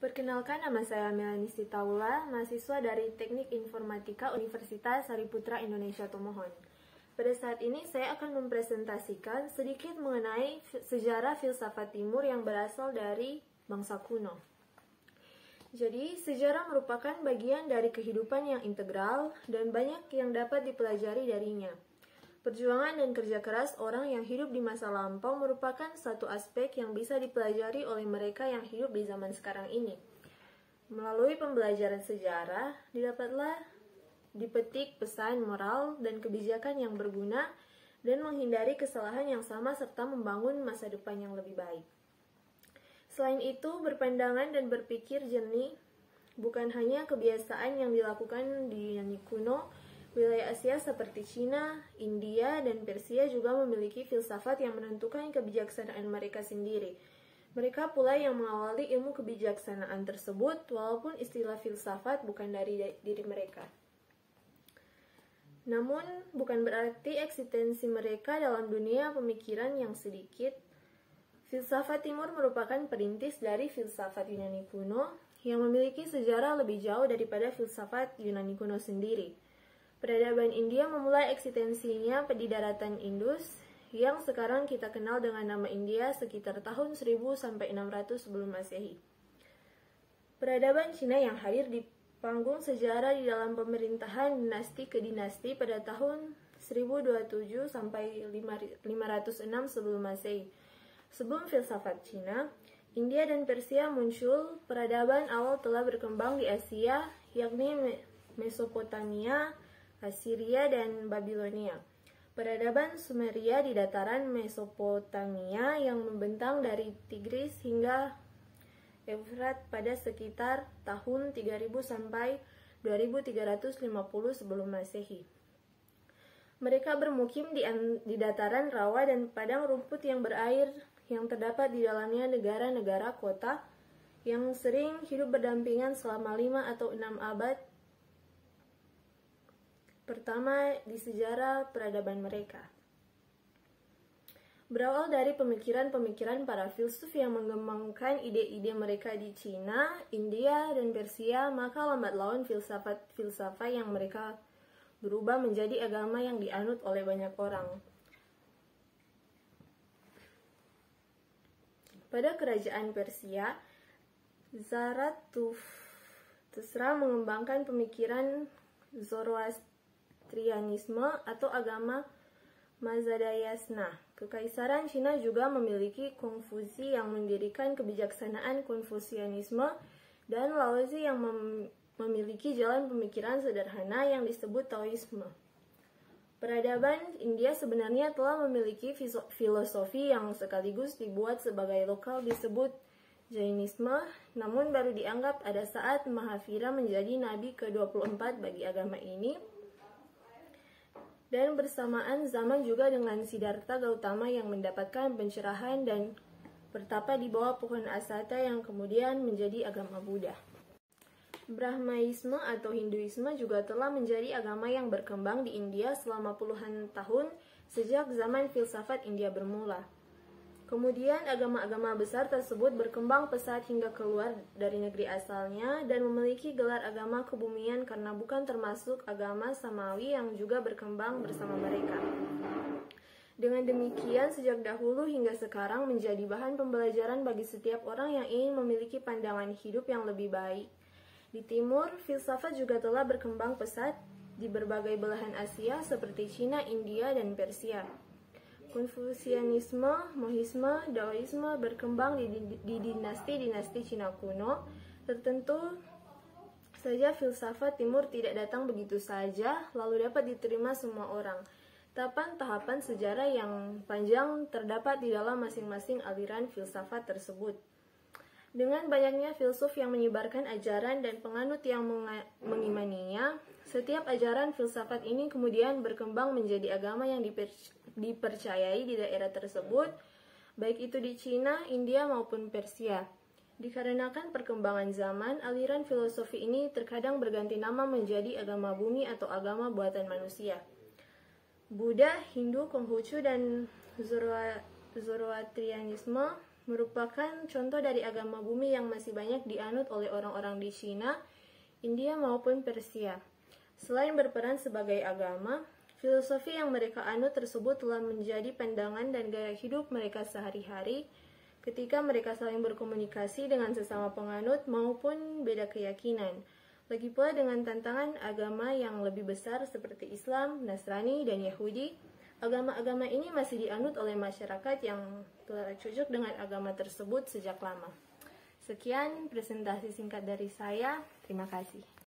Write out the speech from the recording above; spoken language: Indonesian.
Perkenalkan, nama saya Melani Sitaula, mahasiswa dari Teknik Informatika Universitas Sariputra Indonesia Tomohon. Pada saat ini saya akan mempresentasikan sedikit mengenai sejarah filsafat timur yang berasal dari bangsa kuno. Jadi, sejarah merupakan bagian dari kehidupan yang integral dan banyak yang dapat dipelajari darinya. Perjuangan dan kerja keras orang yang hidup di masa lampau merupakan satu aspek yang bisa dipelajari oleh mereka yang hidup di zaman sekarang ini. Melalui pembelajaran sejarah, didapatlah dipetik pesan moral dan kebijakan yang berguna dan menghindari kesalahan yang sama serta membangun masa depan yang lebih baik. Selain itu, berpandangan dan berpikir jernih bukan hanya kebiasaan yang dilakukan di Yunani kuno. Wilayah Asia seperti Cina, India, dan Persia juga memiliki filsafat yang menentukan kebijaksanaan mereka sendiri. Mereka pula yang mengawali ilmu kebijaksanaan tersebut, walaupun istilah filsafat bukan dari diri mereka. Namun, bukan berarti eksistensi mereka dalam dunia pemikiran yang sedikit. Filsafat Timur merupakan perintis dari filsafat Yunani kuno yang memiliki sejarah lebih jauh daripada filsafat Yunani kuno sendiri. Peradaban India memulai eksistensinya di daratan Indus yang sekarang kita kenal dengan nama India sekitar tahun 1000 sampai 600 sebelum Masehi. Peradaban Cina yang hadir di panggung sejarah di dalam pemerintahan dinasti ke dinasti pada tahun 1027 sampai 506 sebelum Masehi. Sebelum filsafat Cina, India dan Persia muncul, peradaban awal telah berkembang di Asia, yakni Mesopotamia, Assyria, dan Babilonia. Peradaban Sumeria di dataran Mesopotamia yang membentang dari Tigris hingga Efrat pada sekitar tahun 3000 sampai 2350 sebelum Masehi. Mereka bermukim di dataran rawa dan padang rumput yang berair yang terdapat di dalamnya negara-negara kota yang sering hidup berdampingan selama 5 atau 6 abad pertama di sejarah peradaban mereka. Berawal dari pemikiran-pemikiran para filsuf yang mengembangkan ide-ide mereka di Cina, India, dan Persia, maka lambat laun filsafat yang mereka berubah menjadi agama yang dianut oleh banyak orang. Pada kerajaan Persia, Zarathustra mengembangkan pemikiran Zoroastrianisme atau agama Mazadayasna. Kekaisaran Cina juga memiliki Konfusi yang mendirikan kebijaksanaan Konfusianisme dan Laozi yang memiliki jalan pemikiran sederhana yang disebut Taoisme. Peradaban India sebenarnya telah memiliki filosofi yang sekaligus dibuat sebagai lokal disebut Jainisme, namun baru dianggap ada saat Mahavira menjadi nabi ke-24 bagi agama ini. Dan bersamaan zaman juga dengan Siddhartha Gautama yang mendapatkan pencerahan dan bertapa di bawah pohon Asata yang kemudian menjadi agama Buddha. Brahmaisme atau Hinduisme juga telah menjadi agama yang berkembang di India selama puluhan tahun sejak zaman filsafat India bermula. Kemudian agama-agama besar tersebut berkembang pesat hingga keluar dari negeri asalnya dan memiliki gelar agama kebumian karena bukan termasuk agama Samawi yang juga berkembang bersama mereka. Dengan demikian, sejak dahulu hingga sekarang menjadi bahan pembelajaran bagi setiap orang yang ingin memiliki pandangan hidup yang lebih baik. Di timur, filsafat juga telah berkembang pesat di berbagai belahan Asia seperti Cina, India, dan Persia. Konfusianisme, Mohisme, Daoisme berkembang di dinasti-dinasti Cina kuno. Tertentu saja filsafat timur tidak datang begitu saja, lalu dapat diterima semua orang. Tahapan-tahapan sejarah yang panjang terdapat di dalam masing-masing aliran filsafat tersebut. Dengan banyaknya filsuf yang menyebarkan ajaran dan penganut yang mengimaninya, setiap ajaran filsafat ini kemudian berkembang menjadi agama yang dipercayai di daerah tersebut, baik itu di Cina, India, maupun Persia. Dikarenakan perkembangan zaman, aliran filosofi ini terkadang berganti nama menjadi agama bumi atau agama buatan manusia. Buddha, Hindu, Konghucu, dan Zoroastrianisme merupakan contoh dari agama bumi yang masih banyak dianut oleh orang-orang di Cina, India maupun Persia. Selain berperan sebagai agama, filosofi yang mereka anut tersebut telah menjadi pandangan dan gaya hidup mereka sehari-hari ketika mereka saling berkomunikasi dengan sesama penganut maupun beda keyakinan. Lagi pula dengan tantangan agama yang lebih besar seperti Islam, Nasrani, dan Yahudi, agama-agama ini masih dianut oleh masyarakat yang telah cocok dengan agama tersebut sejak lama. Sekian presentasi singkat dari saya. Terima kasih.